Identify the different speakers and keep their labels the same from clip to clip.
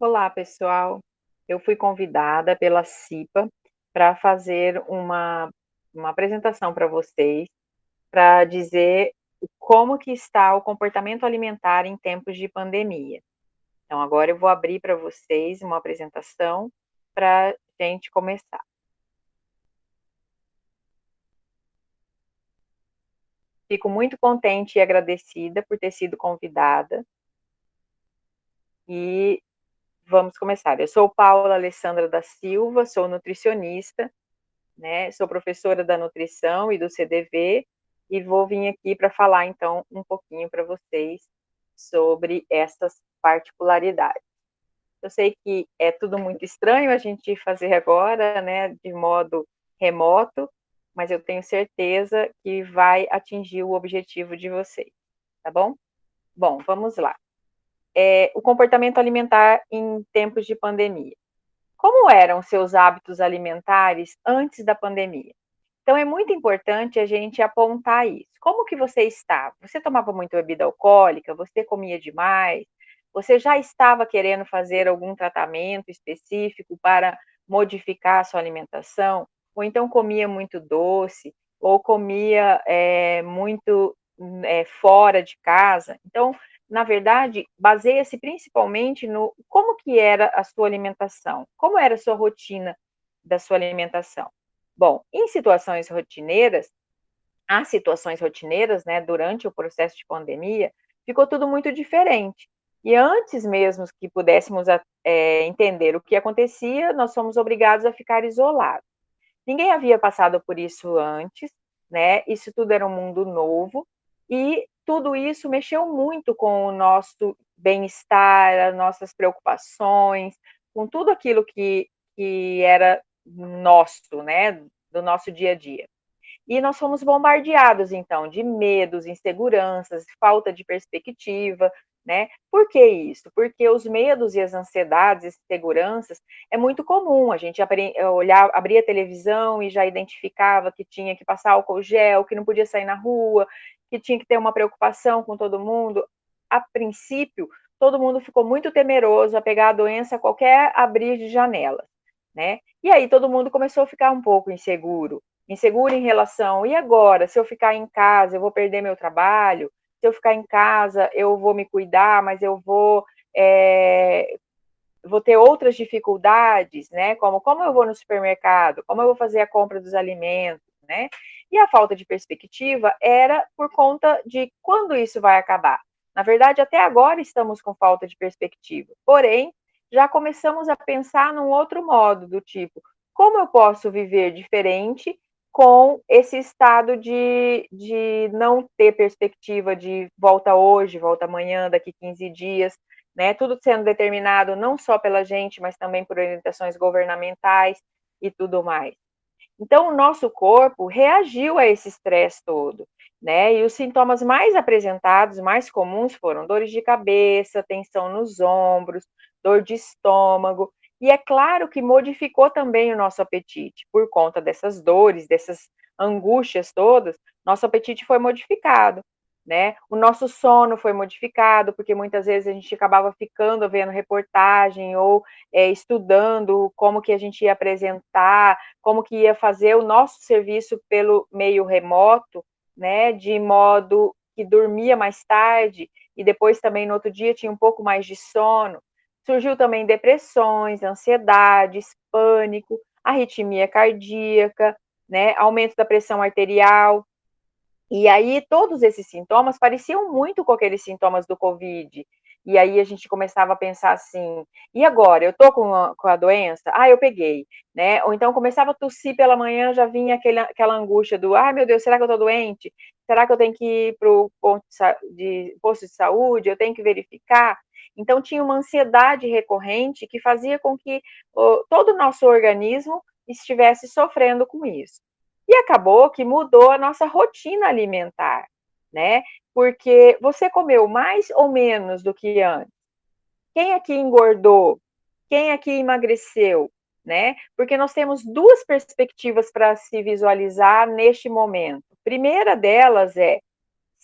Speaker 1: Olá, pessoal. Eu fui convidada pela CIPA para fazer uma apresentação para vocês, para dizer como que está o comportamento alimentar em tempos de pandemia. Então, agora eu vou abrir para vocês uma apresentação para a gente começar. Fico muito contente e agradecida por ter sido convidada e vamos começar. Eu sou Paula Alessandra da Silva, sou nutricionista, né? Sou professora da nutrição e do CDV e vou vir aqui para falar então um pouquinho para vocês sobre essas particularidades. Eu sei que é tudo muito estranho a gente fazer agora, né, de modo remoto, mas eu tenho certeza que vai atingir o objetivo de vocês, tá bom? Bom, vamos lá. O comportamento alimentar em tempos de pandemia. Como eram seus hábitos alimentares antes da pandemia? Então é muito importante a gente apontar isso. Como que você estava? Você tomava muita bebida alcoólica? Você comia demais? Você já estava querendo fazer algum tratamento específico para modificar a sua alimentação? Ou então comia muito doce? Ou comia muito fora de casa? Então, na verdade, baseia-se principalmente no como que era a sua alimentação, como era a sua rotina da sua alimentação. Bom, em situações rotineiras, as situações rotineiras, né, durante o processo de pandemia, ficou tudo muito diferente. E antes mesmo que pudéssemos entender o que acontecia, nós fomos obrigados a ficar isolados. Ninguém havia passado por isso antes, né? Isso tudo era um mundo novo e tudo isso mexeu muito com o nosso bem-estar, as nossas preocupações, com tudo aquilo que era nosso, né? Do nosso dia a dia. E nós fomos bombardeados, então, de medos, inseguranças, falta de perspectiva, né? Por que isso? Porque os medos e as ansiedades e inseguranças é muito comum. A gente abria a televisão e já identificava que tinha que passar álcool gel, que não podia sair na rua, que tinha que ter uma preocupação com todo mundo. A princípio, todo mundo ficou muito temeroso a pegar a doença a qualquer abrir de janela, né? E aí todo mundo começou a ficar um pouco inseguro em relação, e agora, se eu ficar em casa, eu vou perder meu trabalho, se eu ficar em casa, eu vou me cuidar, mas eu vou ter outras dificuldades, né? Como eu vou no supermercado, como eu vou fazer a compra dos alimentos, né? E a falta de perspectiva era por conta de quando isso vai acabar. Na verdade, até agora estamos com falta de perspectiva. Porém, já começamos a pensar num outro modo, do tipo, como eu posso viver diferente com esse estado de não ter perspectiva de volta hoje, volta amanhã, daqui 15 dias, né? Tudo sendo determinado não só pela gente, mas também por orientações governamentais e tudo mais. Então, o nosso corpo reagiu a esse estresse todo, né? E os sintomas mais apresentados, mais comuns, foram dores de cabeça, tensão nos ombros, dor de estômago. E é claro que modificou também o nosso apetite. Por conta dessas dores, dessas angústias todas, nosso apetite foi modificado, né? O nosso sono foi modificado, porque muitas vezes a gente acabava ficando vendo reportagem ou estudando como que a gente ia apresentar, como que ia fazer o nosso serviço pelo meio remoto, né, de modo que dormia mais tarde e depois também no outro dia tinha um pouco mais de sono. Surgiu também depressões, ansiedades, pânico, arritmia cardíaca, né, aumento da pressão arterial. E aí todos esses sintomas pareciam muito com aqueles sintomas do Covid. E aí a gente começava a pensar assim, e agora? Eu tô com a doença? Ah, eu peguei, né? Ou então começava a tossir pela manhã, já vinha aquela angústia do, ai meu Deus, será que eu tô doente? Será que eu tenho que ir pro posto de saúde? Eu tenho que verificar? Então tinha uma ansiedade recorrente que fazia com que todo o nosso organismo estivesse sofrendo com isso. E acabou que mudou a nossa rotina alimentar, né? Porque você comeu mais ou menos do que antes? Quem aqui engordou? Quem aqui emagreceu? Né? Porque nós temos duas perspectivas para se visualizar neste momento. A primeira delas é,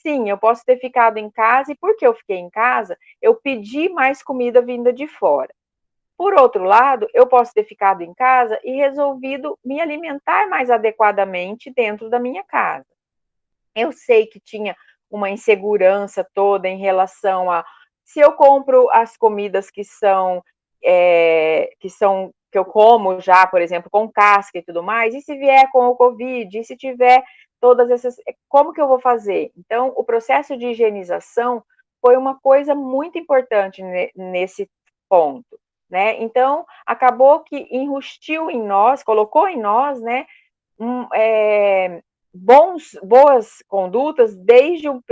Speaker 1: sim, eu posso ter ficado em casa, e porque eu fiquei em casa, eu pedi mais comida vinda de fora. Por outro lado, eu posso ter ficado em casa e resolvido me alimentar mais adequadamente dentro da minha casa. Eu sei que tinha uma insegurança toda em relação a se eu compro as comidas que eu como já, por exemplo, com casca e tudo mais, e se vier com o Covid, e se tiver todas essas, como que eu vou fazer? Então, o processo de higienização foi uma coisa muito importante nesse ponto, né? Então, acabou que enrustiu em nós, colocou em nós, né, um, boas condutas desde o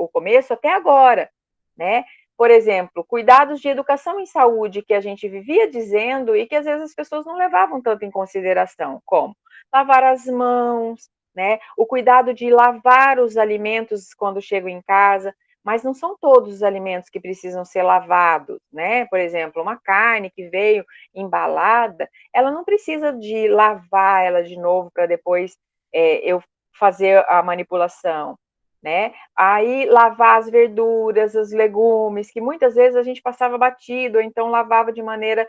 Speaker 1: começo até agora, né? Por exemplo, cuidados de educação em saúde que a gente vivia dizendo e que às vezes as pessoas não levavam tanto em consideração, como lavar as mãos, né? O cuidado de lavar os alimentos quando chegam em casa, mas não são todos os alimentos que precisam ser lavados, né? Por exemplo, uma carne que veio embalada, ela não precisa de lavar ela de novo para depois eu fazer a manipulação, né? Aí lavar as verduras, os legumes, que muitas vezes a gente passava batido, ou então lavava de maneira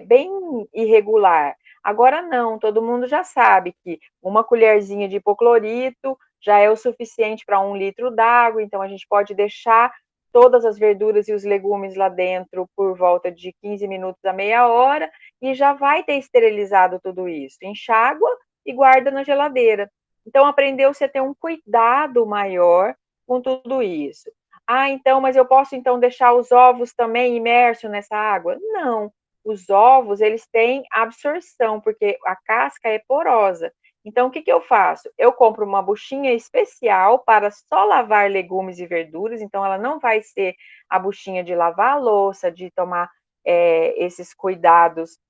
Speaker 1: bem irregular. Agora não, todo mundo já sabe que uma colherzinha de hipoclorito já é o suficiente para 1 litro d'água, então a gente pode deixar todas as verduras e os legumes lá dentro por volta de 15 minutos a meia hora e já vai ter esterilizado tudo isso. Enxágua e guarda na geladeira. Então, aprendeu-se a ter um cuidado maior com tudo isso. Ah, então, mas eu posso então deixar os ovos também imersos nessa água? Não. Os ovos, eles têm absorção, porque a casca é porosa. Então, o que, que eu faço? Eu compro uma buchinha especial para só lavar legumes e verduras, então ela não vai ser a buchinha de lavar a louça, de tomar esses cuidados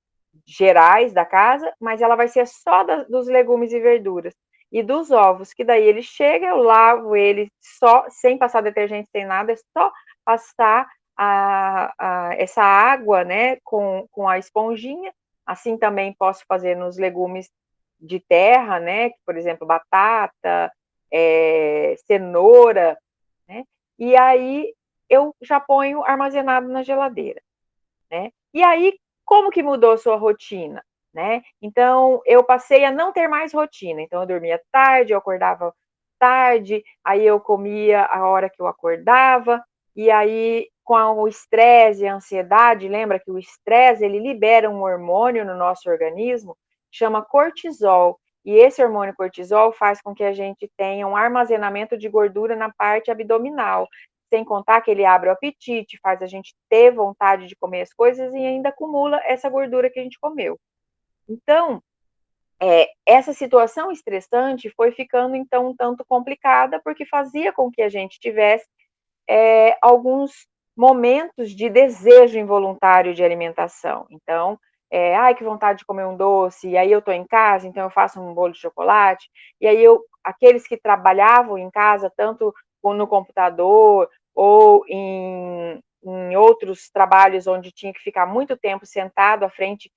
Speaker 1: gerais da casa, mas ela vai ser só dos legumes e verduras. E dos ovos, que daí ele chega, eu lavo ele só, sem passar detergente, sem nada, é só passar essa água, né, com a esponjinha. Assim também posso fazer nos legumes de terra, né, por exemplo, batata, cenoura, né, e aí eu já ponho armazenado na geladeira, né? E aí, como que mudou a sua rotina? Né? Então, eu passei a não ter mais rotina. Então, eu dormia tarde, eu acordava tarde, aí eu comia a hora que eu acordava, e aí, com o estresse e a ansiedade, lembra que o estresse, ele libera um hormônio no nosso organismo, chama cortisol, e esse hormônio cortisol faz com que a gente tenha um armazenamento de gordura na parte abdominal, sem contar que ele abre o apetite, faz a gente ter vontade de comer as coisas e ainda acumula essa gordura que a gente comeu. Então, essa situação estressante foi ficando, então, um tanto complicada, porque fazia com que a gente tivesse alguns momentos de desejo involuntário de alimentação. Então, ai, que vontade de comer um doce, e aí eu estou em casa, então eu faço um bolo de chocolate, e aí aqueles que trabalhavam em casa, tanto no computador ou em outros trabalhos onde tinha que ficar muito tempo sentado à frente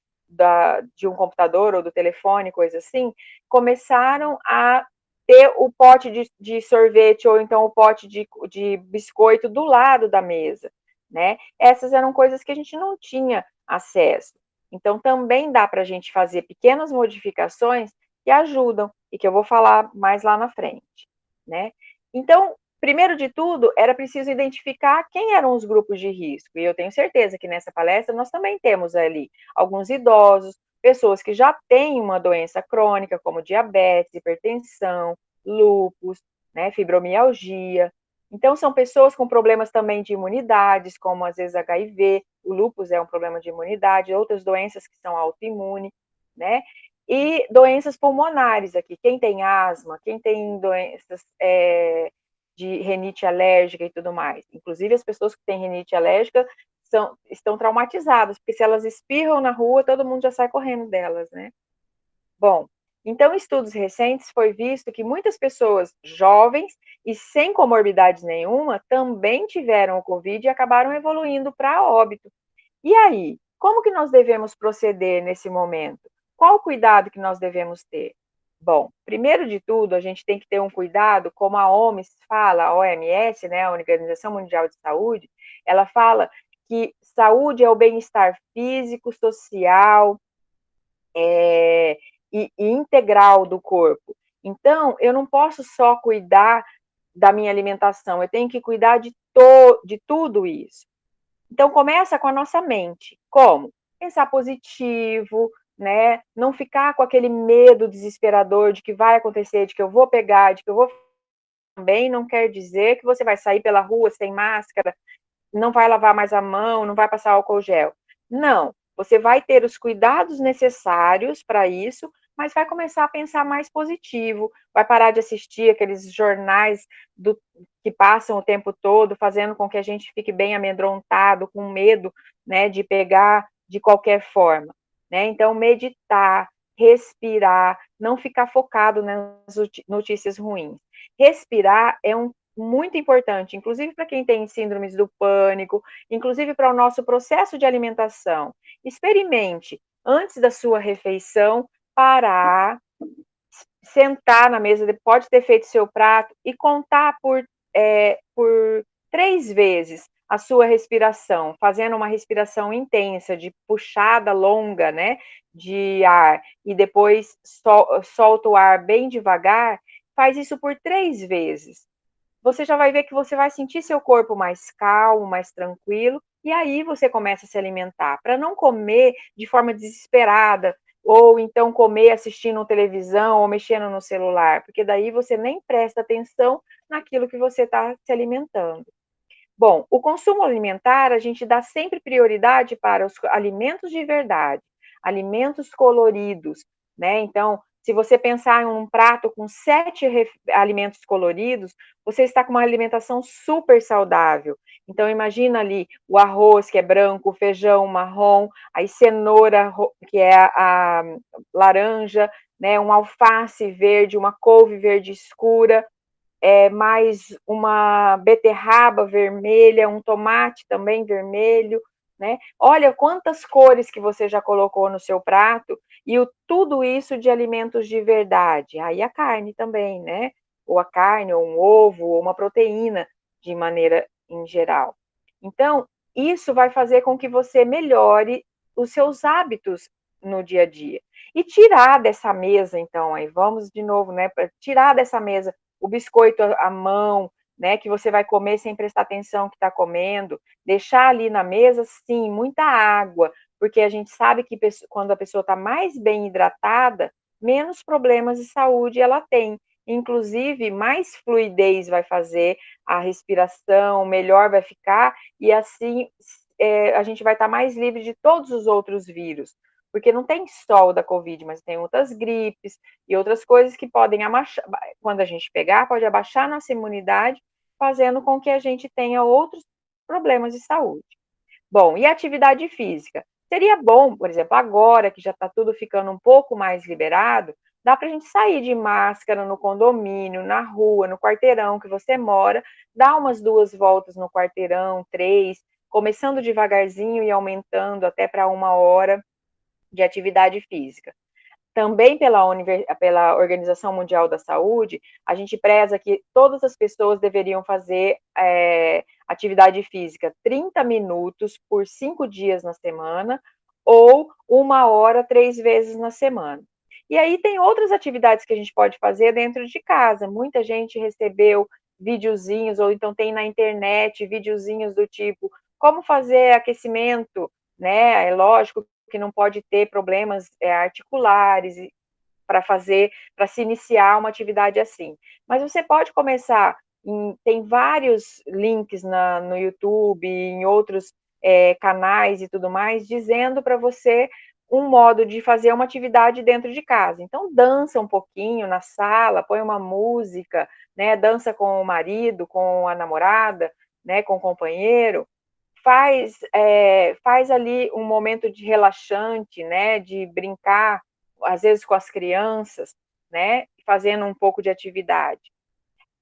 Speaker 1: de um computador ou do telefone, coisa assim, começaram a ter o pote de sorvete ou então o pote de biscoito do lado da mesa, né? Essas eram coisas que a gente não tinha acesso. Então, também dá para a gente fazer pequenas modificações que ajudam e que eu vou falar mais lá na frente, né? Então, primeiro de tudo, era preciso identificar quem eram os grupos de risco. E eu tenho certeza que nessa palestra nós também temos ali alguns idosos, pessoas que já têm uma doença crônica, como diabetes, hipertensão, lúpus, né, fibromialgia. Então, são pessoas com problemas também de imunidades, como às vezes HIV, o lúpus é um problema de imunidade, outras doenças que são autoimunes, né? E doenças pulmonares aqui, quem tem asma, quem tem doenças de rinite alérgica e tudo mais. Inclusive, as pessoas que têm rinite alérgica estão traumatizadas, porque se elas espirram na rua, todo mundo já sai correndo delas, né? Bom, então, em estudos recentes foi visto que muitas pessoas jovens e sem comorbidade nenhuma também tiveram o Covid e acabaram evoluindo para óbito. E aí, como que nós devemos proceder nesse momento? Qual o cuidado que nós devemos ter? Bom, primeiro de tudo, a gente tem que ter um cuidado, como a OMS fala, a OMS, né, a Organização Mundial de Saúde, ela fala que saúde é o bem-estar físico, social, e integral do corpo. Então, eu não posso só cuidar da minha alimentação, eu tenho que cuidar de tudo isso. Então, começa com a nossa mente. Como? Pensar positivo, né? Não ficar com aquele medo desesperador de que vai acontecer, de que eu vou pegar, de que eu vou. Também não quer dizer que você vai sair pela rua sem máscara, não vai lavar mais a mão, não vai passar álcool gel. Não, você vai ter os cuidados necessários para isso, mas vai começar a pensar mais positivo, vai parar de assistir aqueles jornais que passam o tempo todo, fazendo com que a gente fique bem amedrontado, com medo, né, de pegar de qualquer forma, né? Então, meditar, respirar, não ficar focado nas notícias ruins. Respirar é muito importante, inclusive para quem tem síndromes do pânico, inclusive para o nosso processo de alimentação. Experimente, antes da sua refeição, parar, sentar na mesa, pode ter feito seu prato e contar por 3 vezes a sua respiração, fazendo uma respiração intensa, de puxada longa, né, de ar, e depois solta o ar bem devagar, faz isso por 3 vezes. Você já vai ver que você vai sentir seu corpo mais calmo, mais tranquilo, e aí você começa a se alimentar, para não comer de forma desesperada, ou então comer assistindo televisão ou mexendo no celular, porque daí você nem presta atenção naquilo que você está se alimentando. Bom, o consumo alimentar, a gente dá sempre prioridade para os alimentos de verdade, alimentos coloridos, né? Então, se você pensar em um prato com 7 alimentos coloridos, você está com uma alimentação super saudável. Então, imagina ali o arroz, que é branco, o feijão marrom, a cenoura, que é a laranja, né? Um alface verde, uma couve verde escura, mais uma beterraba vermelha, um tomate também vermelho, né? Olha quantas cores que você já colocou no seu prato e tudo isso de alimentos de verdade. Aí a carne também, né? Ou a carne, ou um ovo, ou uma proteína de maneira em geral. Então, isso vai fazer com que você melhore os seus hábitos no dia a dia. E tirar dessa mesa, então, aí vamos de novo, né? Tirar dessa mesa o biscoito à mão, né, que você vai comer sem prestar atenção que está comendo, deixar ali na mesa, sim, muita água, porque a gente sabe que quando a pessoa está mais bem hidratada, menos problemas de saúde ela tem. Inclusive, mais fluidez vai fazer a respiração, melhor vai ficar, e assim a gente vai estar mais livre de todos os outros vírus. Porque não tem só o da Covid, mas tem outras gripes e outras coisas que podem abaixar, quando a gente pegar, pode abaixar nossa imunidade, fazendo com que a gente tenha outros problemas de saúde. Bom, e atividade física? Seria bom, por exemplo, agora que já está tudo ficando um pouco mais liberado, dá para a gente sair de máscara no condomínio, na rua, no quarteirão que você mora, dar umas 2 voltas no quarteirão, 3, começando devagarzinho e aumentando até para 1 hora de atividade física. Também pela Organização Mundial da Saúde, a gente preza que todas as pessoas deveriam fazer atividade física 30 minutos por 5 dias na semana, ou 1 hora 3 vezes na semana. E aí tem outras atividades que a gente pode fazer dentro de casa. Muita gente recebeu videozinhos, ou então tem na internet videozinhos do tipo como fazer aquecimento, né? É lógico que não pode ter problemas articulares para se iniciar uma atividade assim. Mas você pode começar, tem vários links no YouTube, em outros canais e tudo mais, dizendo para você um modo de fazer uma atividade dentro de casa. Então, dança um pouquinho na sala, põe uma música, né? Dança com o marido, com a namorada, né? Com o companheiro, faz ali um momento de relaxante, né, de brincar, às vezes com as crianças, né, fazendo um pouco de atividade.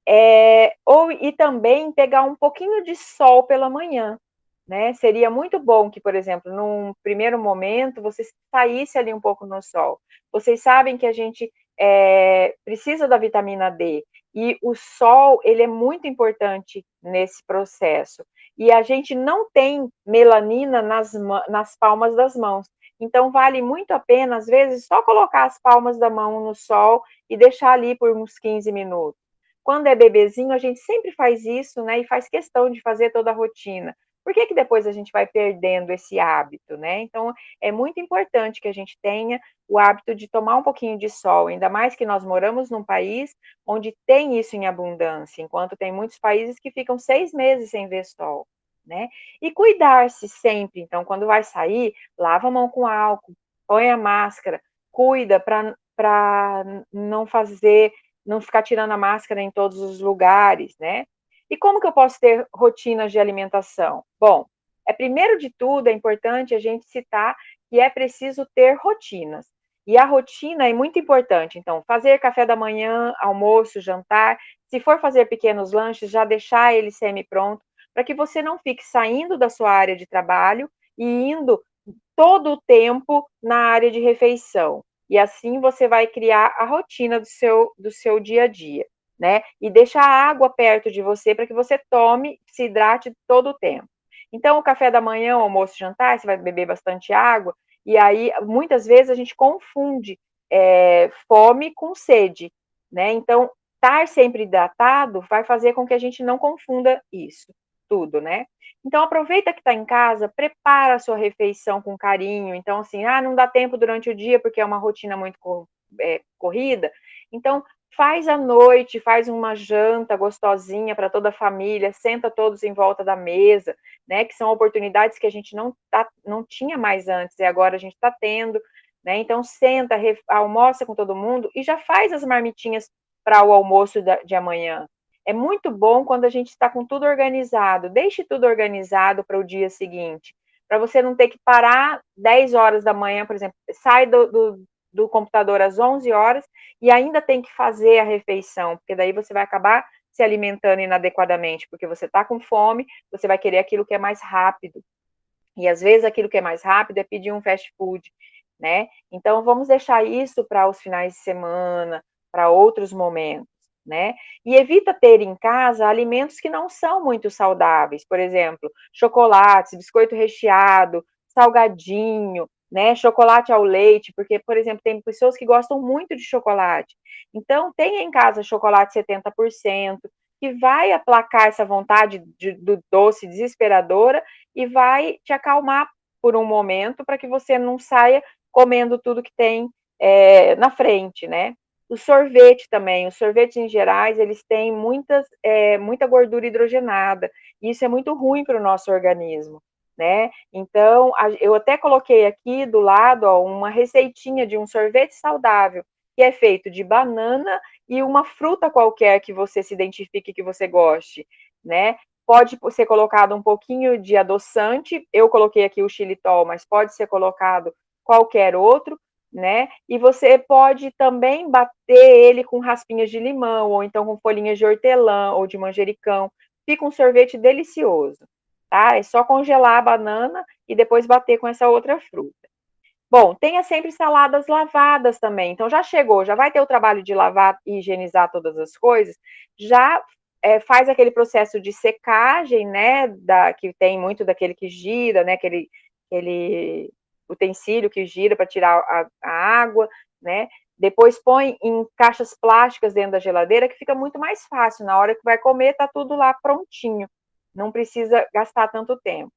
Speaker 1: E também pegar um pouquinho de sol pela manhã, né? Seria muito bom que, por exemplo, num primeiro momento, você saísse ali um pouco no sol. Vocês sabem que a gente precisa da vitamina D, e o sol, ele é muito importante nesse processo. e a gente não tem melanina nas palmas das mãos. Então, vale muito a pena, às vezes, só colocar as palmas da mão no sol e deixar ali por uns 15 minutos. Quando é bebezinho, a gente sempre faz isso, né? E faz questão de fazer toda a rotina. Por que que depois a gente vai perdendo esse hábito, né? Então, é muito importante que a gente tenha o hábito de tomar um pouquinho de sol, ainda mais que nós moramos num país onde tem isso em abundância, enquanto tem muitos países que ficam 6 meses sem ver sol, né? E cuidar-se sempre, então, quando vai sair, lava a mão com álcool, põe a máscara, cuida para não ficar tirando a máscara em todos os lugares, né? E como que eu posso ter rotinas de alimentação? Bom, primeiro de tudo, é importante a gente citar que é preciso ter rotinas. E a rotina é muito importante. Então, fazer café da manhã, almoço, jantar. Se for fazer pequenos lanches, já deixar ele semi-pronto, para que você não fique saindo da sua área de trabalho e indo todo o tempo na área de refeição. E assim você vai criar a rotina do seu dia a dia, né? E deixar a água perto de você para que você tome, se hidrate todo o tempo. Então, o café da manhã, o almoço, jantar, você vai beber bastante água, e aí, muitas vezes, a gente confunde fome com sede, né? Então, estar sempre hidratado vai fazer com que a gente não confunda isso tudo, né? Então, aproveita que está em casa, prepara a sua refeição com carinho. Então, assim, não dá tempo durante o dia porque é uma rotina muito corrida. Então, faz à noite, faz uma janta gostosinha para toda a família, senta todos em volta da mesa, né? Que são oportunidades que a gente não tinha mais antes e agora a gente está tendo, né? Então, senta, almoça com todo mundo e já faz as marmitinhas para o almoço de amanhã. É muito bom quando a gente está com tudo organizado. Deixe tudo organizado para o dia seguinte, para você não ter que parar 10 horas da manhã, por exemplo, sai do computador às 11 horas e ainda tem que fazer a refeição, porque daí você vai acabar se alimentando inadequadamente, porque você está com fome, você vai querer aquilo que é mais rápido. E às vezes aquilo que é mais rápido é pedir um fast food, né? Então vamos deixar isso para os finais de semana, para outros momentos, né? E evita ter em casa alimentos que não são muito saudáveis, por exemplo, chocolates, biscoito recheado, salgadinho, né? Chocolate ao leite, porque, por exemplo, tem pessoas que gostam muito de chocolate. Então, tenha em casa chocolate 70%, que vai aplacar essa vontade do doce desesperadora e vai te acalmar por um momento para que você não saia comendo tudo que tem na frente, né? O sorvete também, os sorvetes em gerais, eles têm muita gordura hidrogenada, e isso é muito ruim para o nosso organismo, né? Então, eu até coloquei aqui do lado uma receitinha de um sorvete saudável, que é feito de banana e uma fruta qualquer que você se identifique que você goste, né? Pode ser colocado um pouquinho de adoçante, eu coloquei aqui o xilitol, mas pode ser colocado qualquer outro, né? E você pode também bater ele com raspinhas de limão, ou então com folhinhas de hortelã ou de manjericão. Fica um sorvete delicioso, tá? É só congelar a banana e depois bater com essa outra fruta. Bom, tenha sempre saladas lavadas também. Então, já chegou, já vai ter o trabalho de lavar e higienizar todas as coisas, já faz aquele processo de secagem, né? Que tem muito daquele que gira, né? Aquele utensílio que gira para tirar a água, né? Depois põe em caixas plásticas dentro da geladeira, que fica muito mais fácil. Na hora que vai comer, tá tudo lá prontinho. Não precisa gastar tanto tempo.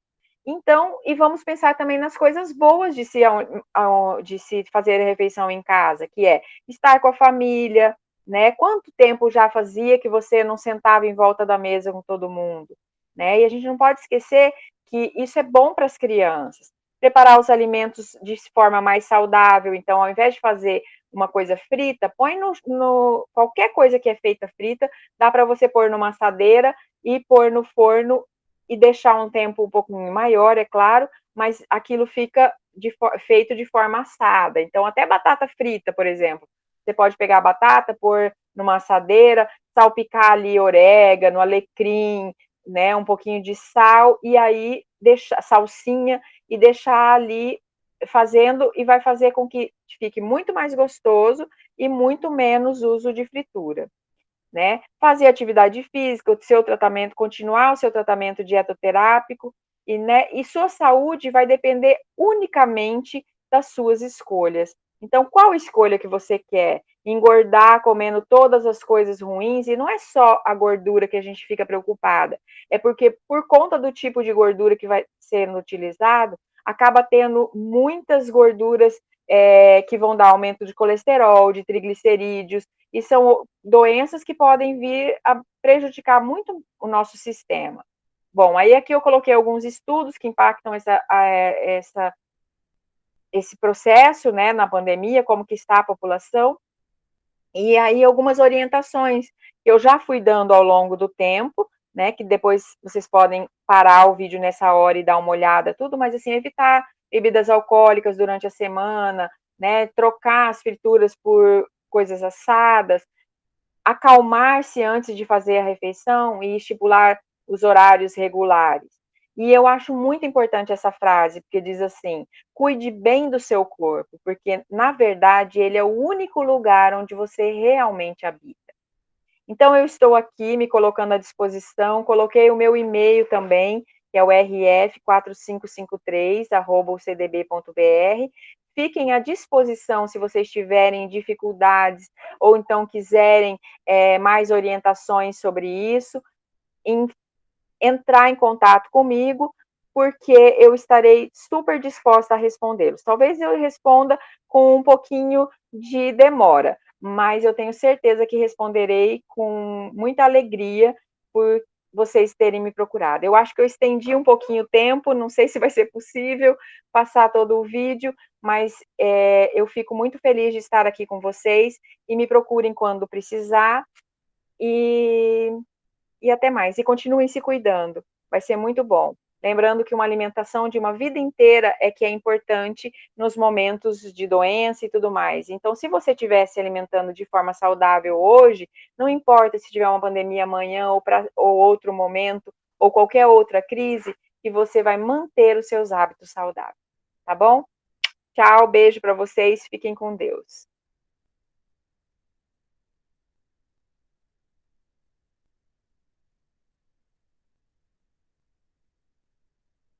Speaker 1: Então, e vamos pensar também nas coisas boas de se fazer a refeição em casa, que é estar com a família, né? Quanto tempo já fazia que você não sentava em volta da mesa com todo mundo, né? E a gente não pode esquecer que isso é bom para as crianças. Preparar os alimentos de forma mais saudável, então, ao invés de fazer uma coisa frita, põe qualquer coisa que é feita frita, dá para você pôr numa assadeira e pôr no forno e deixar um tempo um pouquinho maior, é claro, mas aquilo fica feito de forma assada. Então, até batata frita, por exemplo, você pode pegar a batata, pôr numa assadeira, salpicar ali orégano, alecrim, né, um pouquinho de sal, e aí deixar salsinha e deixar ali fazendo, e vai fazer com que fique muito mais gostoso e muito menos uso de fritura. né? Fazer atividade física, o seu tratamento, continuar o seu tratamento dietoterápico, e, né, e sua saúde vai depender unicamente das suas escolhas. Então, qual escolha que você quer? Engordar comendo todas as coisas ruins, e não é só a gordura que a gente fica preocupada, é porque por conta do tipo de gordura que vai sendo utilizado, acaba tendo muitas gorduras que vão dar aumento de colesterol, de triglicerídeos, e são doenças que podem vir a prejudicar muito o nosso sistema. Bom, aí aqui eu coloquei alguns estudos que impactam esse processo, né, na pandemia, como que está a população, e aí algumas orientações que eu já fui dando ao longo do tempo, né, que depois vocês podem parar o vídeo nessa hora e dar uma olhada, tudo, mas assim, evitar bebidas alcoólicas durante a semana, né, trocar as frituras por coisas assadas, acalmar-se antes de fazer a refeição e estipular os horários regulares. E eu acho muito importante essa frase, porque diz assim: cuide bem do seu corpo, porque na verdade ele é o único lugar onde você realmente habita. Então eu estou aqui me colocando à disposição, coloquei o meu e-mail também, que é o rf4553@cdb.br. Fiquem à disposição se vocês tiverem dificuldades ou então quiserem mais orientações sobre isso, em entrar em contato comigo, porque eu estarei super disposta a respondê-los. Talvez eu responda com um pouquinho de demora, mas eu tenho certeza que responderei com muita alegria por vocês terem me procurado. Eu acho que eu estendi um pouquinho o tempo, não sei se vai ser possível passar todo o vídeo, mas eu fico muito feliz de estar aqui com vocês, e me procurem quando precisar, e até mais. E continuem se cuidando, vai ser muito bom. Lembrando que uma alimentação de uma vida inteira é que é importante nos momentos de doença e tudo mais. Então, se você estiver se alimentando de forma saudável hoje, não importa se tiver uma pandemia amanhã ou outro momento, ou qualquer outra crise, que você vai manter os seus hábitos saudáveis. Tá bom? Tchau, beijo para vocês, fiquem com Deus.